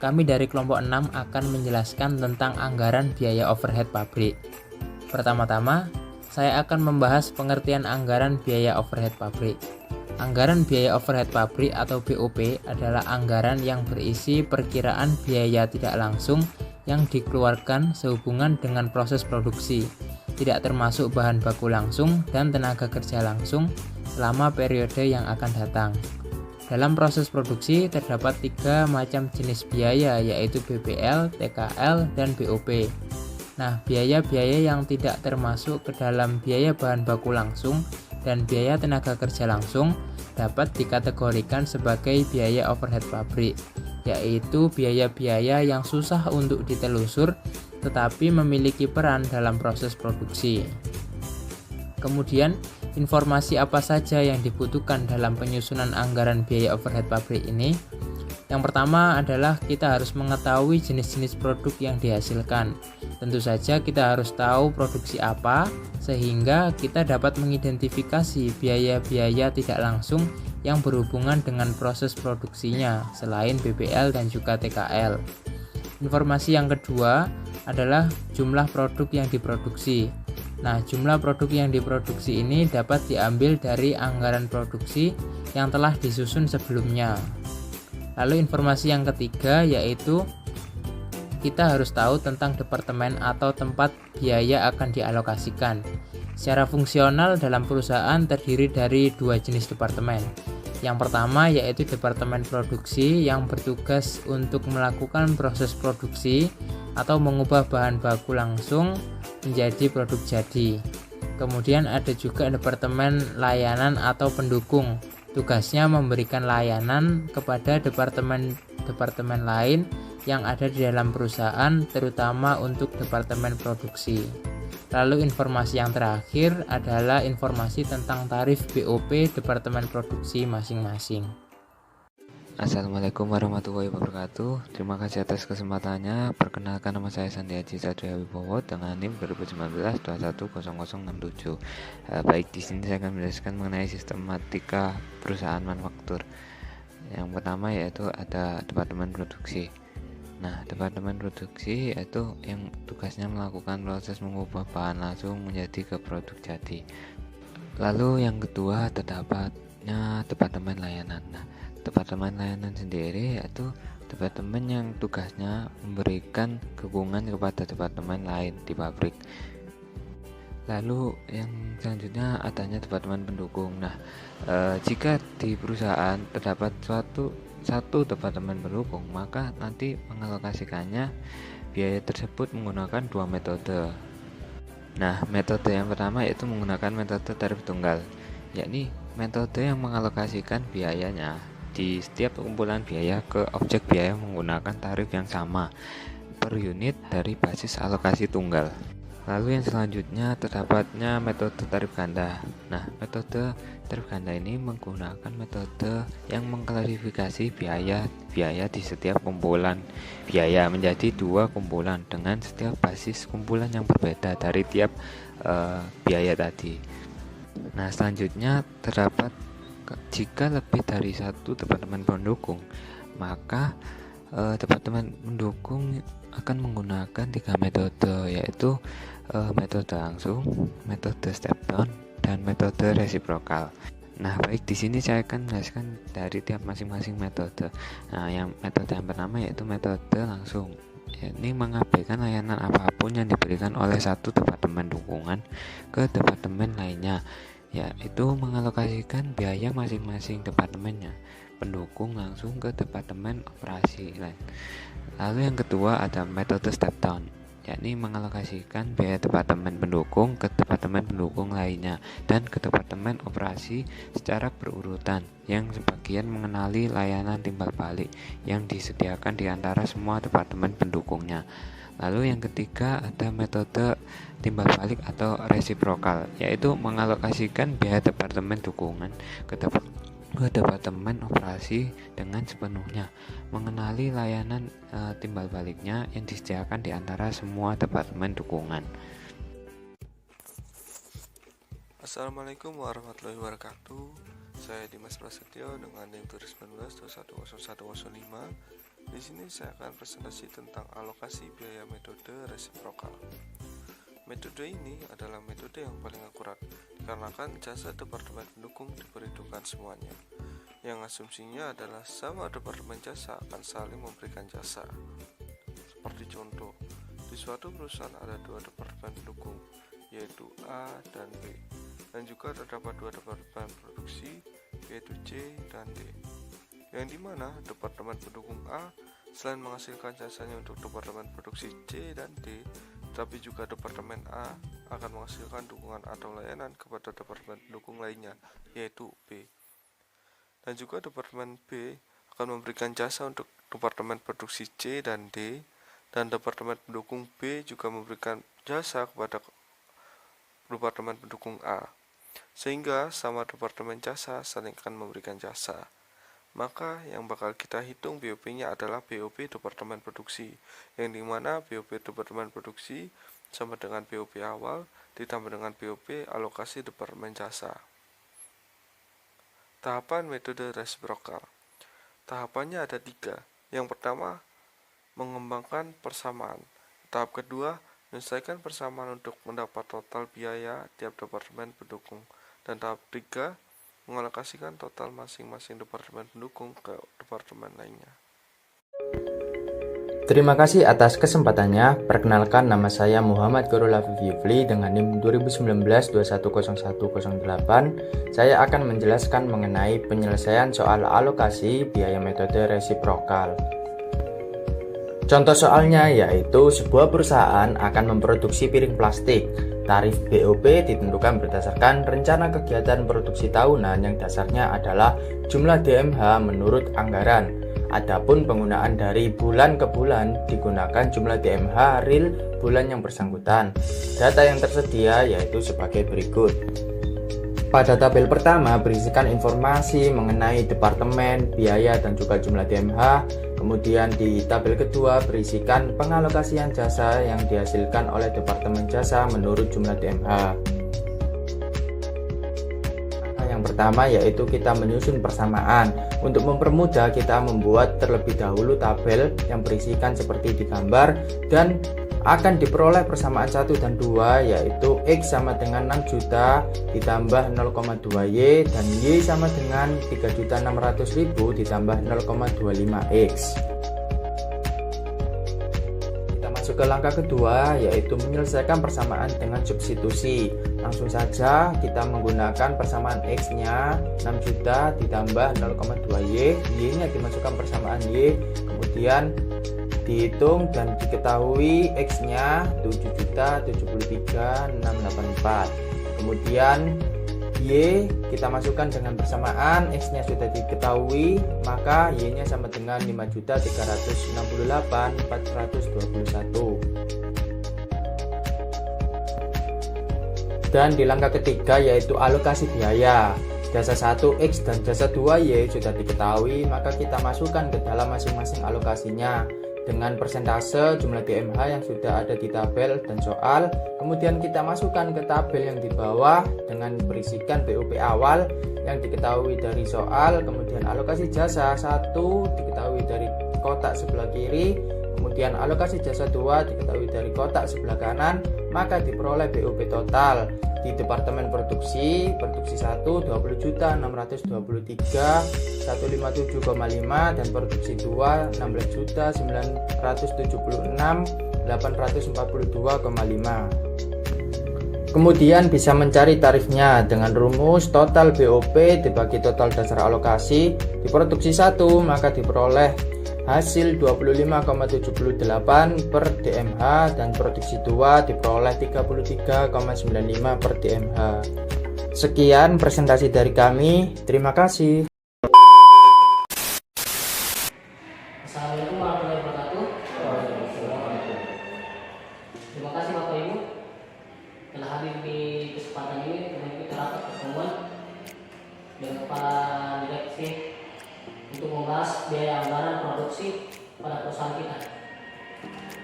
kami dari kelompok 6 akan menjelaskan tentang anggaran biaya overhead pabrik. Pertama-tama, saya akan membahas pengertian anggaran biaya overhead pabrik. Anggaran biaya overhead pabrik atau BOP adalah anggaran yang berisi perkiraan biaya tidak langsung yang dikeluarkan sehubungan dengan proses produksi, tidak termasuk bahan baku langsung dan tenaga kerja langsung selama periode yang akan datang. Dalam proses produksi terdapat 3 macam jenis biaya, yaitu BPL, TKL, dan BOP. Nah, biaya-biaya yang tidak termasuk ke dalam biaya bahan baku langsung dan biaya tenaga kerja langsung dapat dikategorikan sebagai biaya overhead pabrik, yaitu biaya-biaya yang susah untuk ditelusur tetapi memiliki peran dalam proses produksi. Kemudian, informasi apa saja yang dibutuhkan dalam penyusunan anggaran biaya overhead pabrik ini? Yang pertama adalah kita harus mengetahui jenis-jenis produk yang dihasilkan. Tentu saja kita harus tahu produksi apa, sehingga kita dapat mengidentifikasi biaya-biaya tidak langsung yang berhubungan dengan proses produksinya, selain BPL dan juga TKL. Informasi yang kedua adalah jumlah produk yang diproduksi. Nah, jumlah produk yang diproduksi ini dapat diambil dari anggaran produksi yang telah disusun sebelumnya. Lalu informasi yang ketiga yaitu kita harus tahu tentang departemen atau tempat biaya akan dialokasikan. Secara fungsional dalam perusahaan terdiri dari 2 jenis departemen. Yang pertama yaitu departemen produksi yang bertugas untuk melakukan proses produksi atau mengubah bahan baku langsung menjadi produk jadi. Kemudian ada juga departemen layanan atau pendukung. Tugasnya memberikan layanan kepada departemen lain yang ada di dalam perusahaan, terutama untuk departemen produksi. Lalu informasi yang terakhir adalah informasi tentang tarif BOP departemen produksi masing-masing. Assalamualaikum warahmatullahi wabarakatuh. Terima kasih atas kesempatannya. Perkenalkan, nama saya Sandi Haji Satria Wibowo dengan NIM 2019-210067. Baik, di sini saya akan menjelaskan mengenai sistematika perusahaan manufaktur. Yang pertama yaitu ada departemen produksi. Nah, departemen produksi yaitu yang tugasnya melakukan proses mengubah bahan langsung menjadi ke produk jadi. Lalu yang kedua terdapatnya departemen layanan. Nah, departemen layanan sendiri yaitu departemen yang tugasnya memberikan dukungan kepada departemen lain di pabrik. Lalu yang selanjutnya adanya departemen pendukung. Nah, jika di perusahaan terdapat satu departemen pendukung, maka nanti mengalokasikannya biaya tersebut menggunakan 2 metode. Nah, metode yang pertama yaitu menggunakan metode tarif tunggal, yakni metode yang mengalokasikan biayanya di setiap kumpulan biaya ke objek biaya menggunakan tarif yang sama per unit dari basis alokasi tunggal. Lalu yang selanjutnya terdapatnya metode tarif ganda. Nah, metode tarif ganda ini menggunakan metode yang mengklasifikasi biaya di setiap kumpulan biaya menjadi 2 kumpulan dengan setiap basis kumpulan yang berbeda dari tiap biaya tadi. Nah, selanjutnya terdapat jika lebih dari 1 departemen pendukung, maka departemen pendukung akan menggunakan 3 metode, yaitu metode langsung, metode step down, dan metode resiprokal. Nah, baik, di sini saya akan menjelaskan dari tiap masing-masing metode. Nah, yang metode yang pertama yaitu metode langsung. Ini mengabaikan layanan apapun yang diberikan oleh satu departemen dukungan ke departemen lainnya, yaitu mengalokasikan biaya masing-masing departemennya pendukung langsung ke departemen operasi lain. Lalu yang kedua ada metode step down, yakni mengalokasikan biaya departemen pendukung ke departemen pendukung lainnya dan ke departemen operasi secara berurutan, yang sebagian mengenali layanan timbal balik yang disediakan di antara semua departemen pendukungnya. Lalu yang ketiga ada metode timbal balik atau resiprokal, yaitu mengalokasikan biaya departemen dukungan ke departemen operasi dengan sepenuhnya, mengenali layanan timbal baliknya yang disediakan di antara semua departemen dukungan. Assalamualaikum warahmatullahi wabarakatuh. Saya Dimas Prasetyo dengan NIM 2019-210005 Di sini saya akan presentasi tentang alokasi biaya metode resiprokal. Metode ini adalah metode yang paling akurat dikarenakan jasa departemen pendukung diperhitungkan semuanya, yang asumsinya adalah sama departemen jasa akan saling memberikan jasa. Seperti contoh, di suatu perusahaan ada dua departemen pendukung, yaitu A dan B, dan juga terdapat dua departemen produksi, yaitu C dan D, yang dimana departemen pendukung A selain menghasilkan jasanya untuk departemen produksi C dan D, tapi juga departemen A akan menghasilkan dukungan atau layanan kepada departemen pendukung lainnya, yaitu B. Dan juga departemen B akan memberikan jasa untuk departemen produksi C dan D, dan departemen pendukung B juga memberikan jasa kepada departemen pendukung A, sehingga sama departemen jasa saling akan memberikan jasa. Maka yang bakal kita hitung BOP-nya adalah BOP departemen produksi, yang dimana BOP departemen produksi sama dengan BOP awal ditambah dengan BOP alokasi departemen jasa. Tahapan metode resiprokal. Tahapannya ada 3. Yang pertama, mengembangkan persamaan. Tahap kedua, menyelesaikan persamaan untuk mendapat total biaya tiap departemen pendukung. Dan tahap 3, mengalokasikan total masing-masing departemen pendukung ke departemen lainnya. Terima kasih atas kesempatannya. Perkenalkan, nama saya Muhammad Korul Afif Yufli dengan NIM 2019-210108. Saya akan menjelaskan mengenai penyelesaian soal alokasi biaya metode resiprokal. Contoh soalnya yaitu sebuah perusahaan akan memproduksi piring plastik. Tarif BOP ditentukan berdasarkan rencana kegiatan produksi tahunan yang dasarnya adalah jumlah DMH menurut anggaran. Adapun penggunaan dari bulan ke bulan digunakan jumlah DMH real bulan yang bersangkutan. Data yang tersedia yaitu sebagai berikut. Pada tabel pertama berisikan informasi mengenai departemen, biaya, dan juga jumlah DMH. Kemudian di tabel kedua berisikan pengalokasian jasa yang dihasilkan oleh departemen jasa menurut jumlah DMH. Yang pertama yaitu kita menyusun persamaan. Untuk mempermudah kita membuat terlebih dahulu tabel yang berisikan seperti di gambar, dan akan diperoleh persamaan 1 dan 2 yaitu X sama dengan 6 juta ditambah 0,2Y dan Y sama dengan 3.600.000 ditambah 0,25X. Kita masuk ke langkah kedua yaitu menyelesaikan persamaan dengan substitusi. Langsung saja kita menggunakan persamaan X nya 6 juta ditambah 0,2Y, Y nya dimasukkan persamaan Y, kemudian dihitung dan diketahui X nya 7.073.684. Kemudian Y kita masukkan dengan persamaan X nya sudah diketahui, maka Y nya sama dengan 5.368.421. Dan di langkah ketiga yaitu alokasi biaya. Jasa 1X dan jasa 2Y sudah diketahui, maka kita masukkan ke dalam masing-masing alokasinya dengan persentase jumlah DMH yang sudah ada di tabel dan soal. Kemudian kita masukkan ke tabel yang di bawah dengan berisikan BOP awal yang diketahui dari soal, kemudian alokasi jasa 1 diketahui dari kotak sebelah kiri, kemudian alokasi jasa 2 diketahui dari kotak sebelah kanan, maka diperoleh BOP total. Di departemen produksi 1 20.623.157,5 dan produksi 2 16.976.842,5. Kemudian bisa mencari tarifnya dengan rumus total BOP dibagi total dasar alokasi. Di produksi 1 maka diperoleh hasil 25,78 per DMH dan produksi 2 diperoleh 33,95 per DMH. Sekian presentasi dari kami. Terima kasih. Assalamualaikum warahmatullahi wabarakatuh. Terima kasih Bapak Ibu telah hadir di kesempatan ini untuk kita rapat pertemuan dengan Pak Direksi untuk membahas biaya anggaran produksi pada perusahaan kita.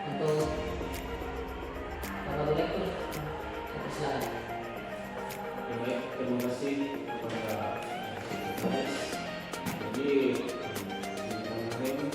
Untuk Bapak Direktur, silakan. Baik, terima kasih kepada jadi kemarin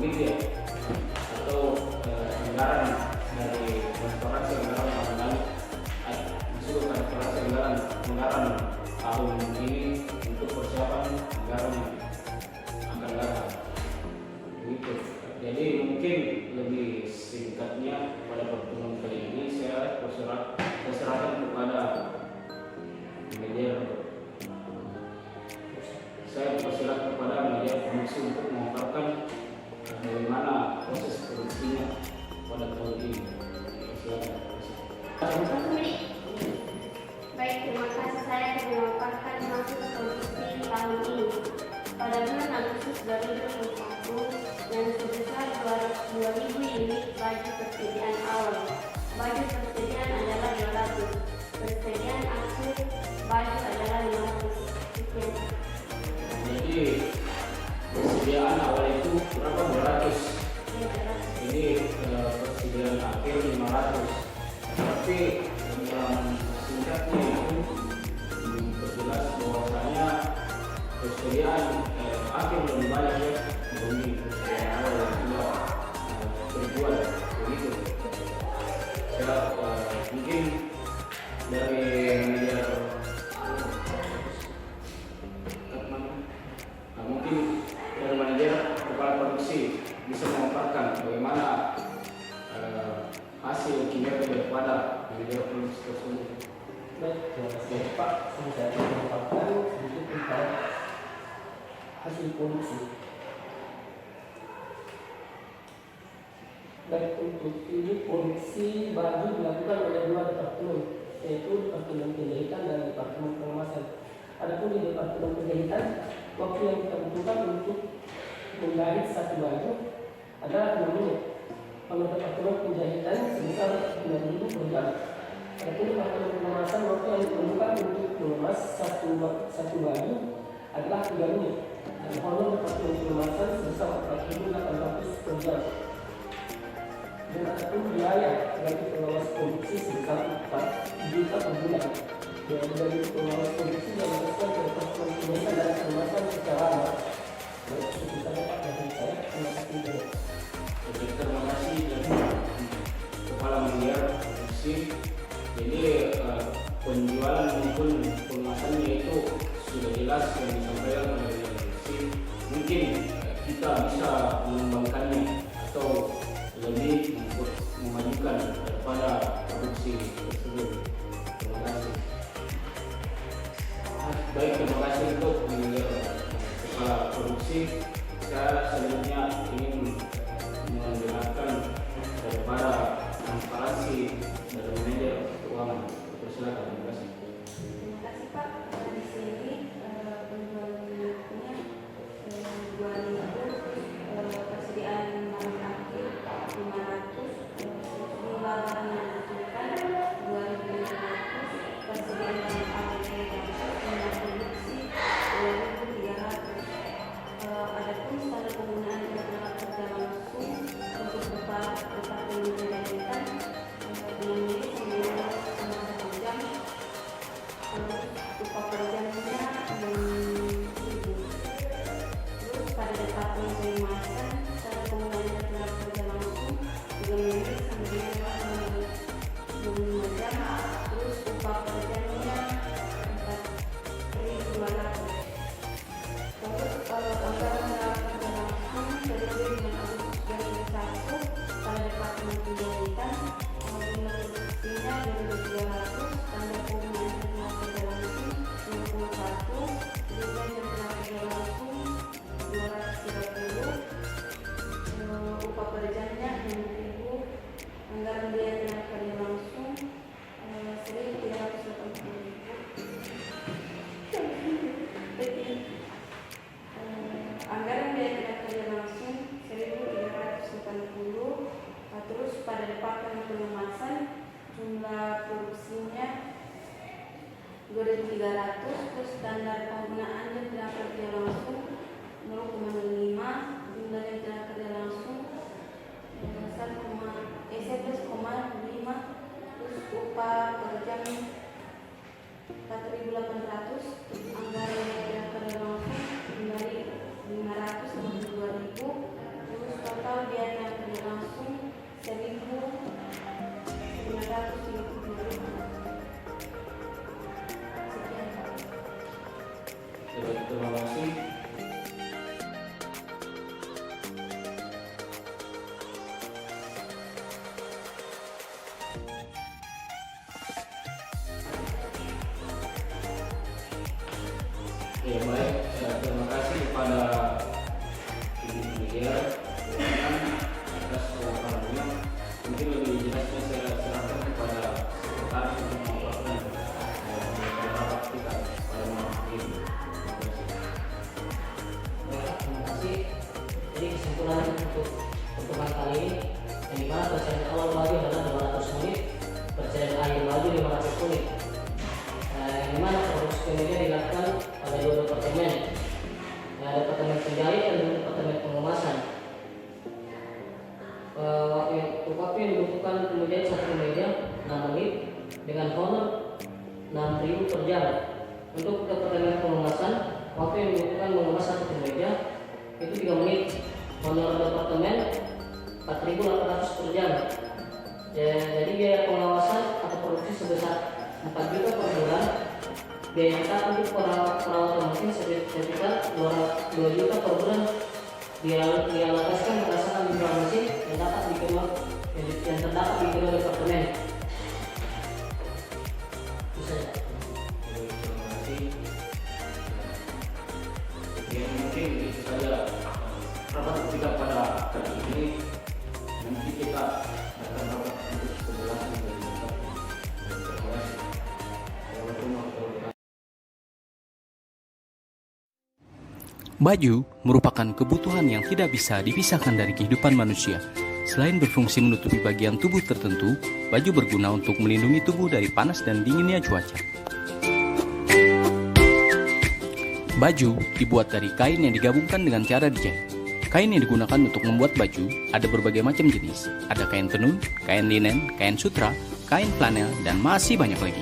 begitu ya, atau anggaran dari restorasi anggaran tahun masuk ke restorasi anggaran tahun ini untuk persiapan anggaran yang akan datang begitu. Jadi mungkin lebih singkatnya pada pertemuan kali ini saya serahkan kepada manajer. Saya persilahkan kepada manajer produksi untuk memaparkan bagaimana proses produksinya pada tahun ini. Baik, terima kasih. Saya akan memaparkan hasil produksi tahun ini. Pada bulan Agustus 2021 yang sebesar 2.000 unit baju persediaan awal. Baju persediaan adalah 200. Persediaan akhir baju adalah 500. Sekian. Jadi persediaan awal itu berapa? 200. Jadi persediaan akhir 500. Tapi dalam singkatnya itu memperjelas bahwasanya persediaan akhir lebih banyak ya dibanding persediaan awal yang sudah terjual begitu. Ya, mungkin dari manajer mungkin dari manajer kepala produksi bisa memaparkan bagaimana hasil kinerja daripada manajer produksi tersebut. Baik, terima kasih Pak. Saya akan memaparkan sedikit tentang hasil produksi. Baik, untuk ini produksi baju dilakukan oleh 2 departemen, yaitu Departemen Penjahitan dan Departemen Pengemasan. Adapun di Departemen Penjahitan, waktu yang kita butuhkan untuk menjahit satu baju adalah 6 menit. Kalau Departemen Penjahitan sebesar 9.000 per jam. Adapun Departemen Pengemasan, waktu yang diperlukan untuk mengemas satu baju adalah 3 menit. Dan honor Departemen Pengemasan sebesar 4.800 per jam. Dan adapun biaya bagi pengawas produksi sebesar 4 juta per bulan. Dan dari pengawas produksi yang melakukan Departemen Penjahitan dan Pengemasan secara aman. Baik, itu saja Pak dari saya. Terima kasih. Terima kasih dari kepala manajer produksi. Jadi penjualan maupun pengemasannya itu sudah jelas yang disampaikan oleh manajer produksi. Mungkin kita bisa mengembangkannya atau lebih memajukan daripada produksi tersebut. Terima kasih. Baik, terima kasih untuk manajer kepala produksi. Saya selanjutnya ingin mendengarkan daripada transparansi dari manajer keuangan. Persilakan. Terima kasih. Terima kasih Pak. Di sini penjualan unitnya 2.000, persediaan barang akhir 500, jumlah barang yang dibutuhkan 2.500, persediaan barang akhir 300, produksi 2.300. Adapun standar penggunaan tenaga kerja langsung untuk Departemen Penjahitan dengan diri 9,1 jam, upah per jamnya 6.000. Terus pada Departemen Pengemasan standar penggunaan tenaga kerja langsung 3 menit sampai 25 jam, terus upah per jamnya 4.200. Terus kalau anggaran tenaga langsung periode dengan Agustus 2021 pada Departemen Penjahitan jumlah produksinya 2.300, standar penggunaan tenaga kerja langsung 61, juga tenaga kerja langsung 230, upah per jamnya 6.000, anggaran biaya tenaga kerja langsung 1.380. kesimpulan untuk pertemuan kali ini, yang dimana persediaan awal baju adalah 200 unit, persediaan akhir baju 500 unit. Yang dimana produksi kemeja dilakukan pada 2 departemen, departemen penjahit dan departemen pengemasan. Waktu yang dibutuhkan kemudian satu kemeja 6 menit dengan honor 6.000 per jam. Untuk departemen pengemasan, waktu yang dibutuhkan mengemas satu kemeja itu 3 menit, honor departemen 4.800 per jam. Jadi biaya pengawasan atau produksi sebesar 4 juta per bulan. Biaya tetap untuk perawatan mesin sekitar 2 juta per bulan. Dialokasikan berdasarkan jumlah mesin yang terdapat di kedua departemen. Bisa ya? Yang mungkin itu saja rapat kita pada kali ini. Nanti kita akan rapat untuk kejelasan dari Bapak. Baju merupakan kebutuhan yang tidak bisa dipisahkan dari kehidupan manusia. Selain berfungsi menutupi bagian tubuh tertentu, baju berguna untuk melindungi tubuh dari panas dan dinginnya cuaca. Baju dibuat dari kain yang digabungkan dengan cara dijahit. Kain yang digunakan untuk membuat baju ada berbagai macam jenis. Ada kain tenun, kain linen, kain sutra, kain flanel, dan masih banyak lagi.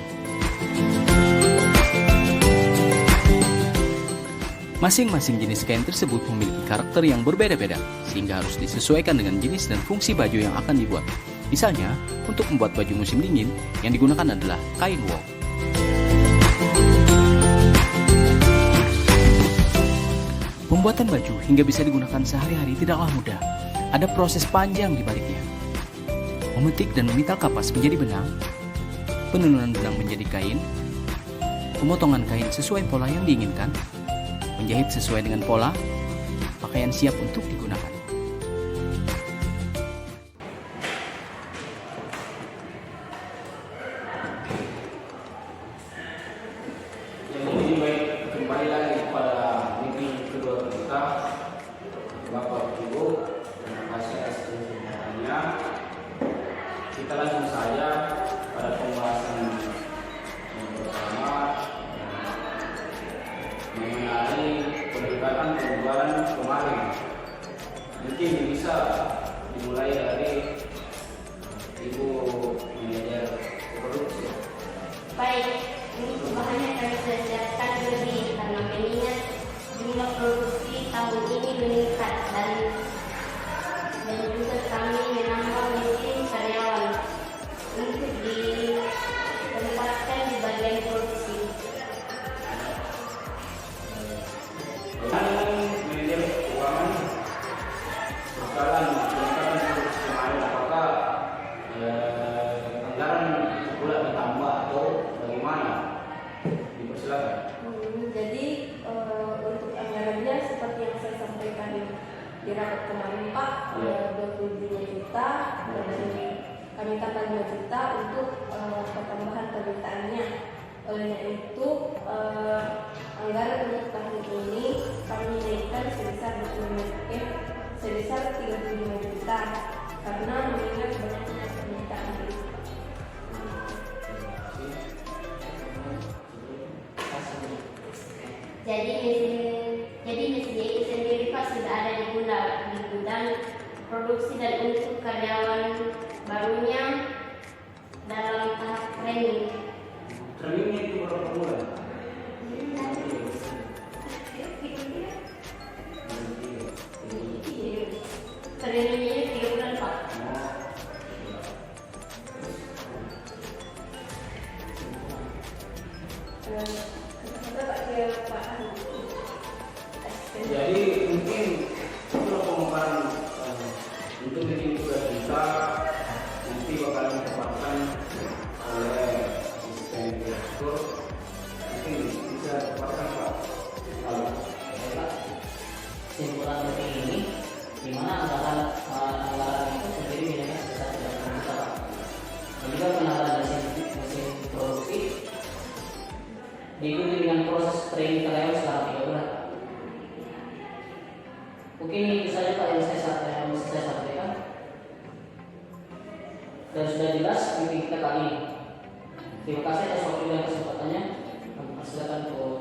Masing-masing jenis kain tersebut memiliki karakter yang berbeda-beda, sehingga harus disesuaikan dengan jenis dan fungsi baju yang akan dibuat. Misalnya, untuk membuat baju musim dingin, yang digunakan adalah kain wol. Pembuatan baju hingga bisa digunakan sehari-hari tidaklah mudah. Ada proses panjang di baliknya. Memetik dan memintal kapas menjadi benang, penenunan benang menjadi kain, pemotongan kain sesuai pola yang diinginkan, menjahit sesuai dengan pola, pakaian siap untuk digunakan. Jadi baik, kembali lagi kepada meeting kedua kita. Bapak Ibu, terima kasih atas kesempatannya. Kita langsung saja pada pembahasan yang pertama mengenai pendekatan penjualan kemarin. Mungkin bisa dimulai dari Ibu manajer produksi. Baik, ini bahannya kami sudah siapkan lebih karena mengingat jumlah produksi tahun ini meningkat dan juga kami menambah mesin karyawan untuk ditempatkan di bagian produksi. Manajer keuangan sekarang peningkatan produksi kemarin, apakah anggaran itu pula bertambah atau bagaimana? Dipersilakan. Jadi untuk anggarannya seperti yang saya sampaikan di rapat kemarin Pak, 25 juta dan kami tambah 5 juta untuk pertambahan permintaannya. Oleh itu anggaran untuk tahun ini kami naikkan sebesar 35 juta karena mengingat banyaknya permintaan. Jadi mesinnya itu sendiri Pak sudah ada di gudang produksi dan untuk karyawan barunya dalam tahap training. Trainingnya itu berapa bulan? Trainingnya 3 bulan Pak. Jadi mungkin kalau pengembangan untuk bikin tugas kita nanti bakalan ditempatkan oleh asisten direktur, mungkin bisa ditempatkan Pak. Kalau Kesimpulan meeting ini, di mana anggaran itu sendiri nilainya sebesar 30 juta Pak. Dan juga penambahan mesin produksi diikuti dengan proses training karyawan selama 3 bulan. Mungkin itu saja Pak yang saya sampaikan. sudah jelas meeting kita kali ini. Terima kasih atas waktu dan kesempatannya. Kami persilakan untuk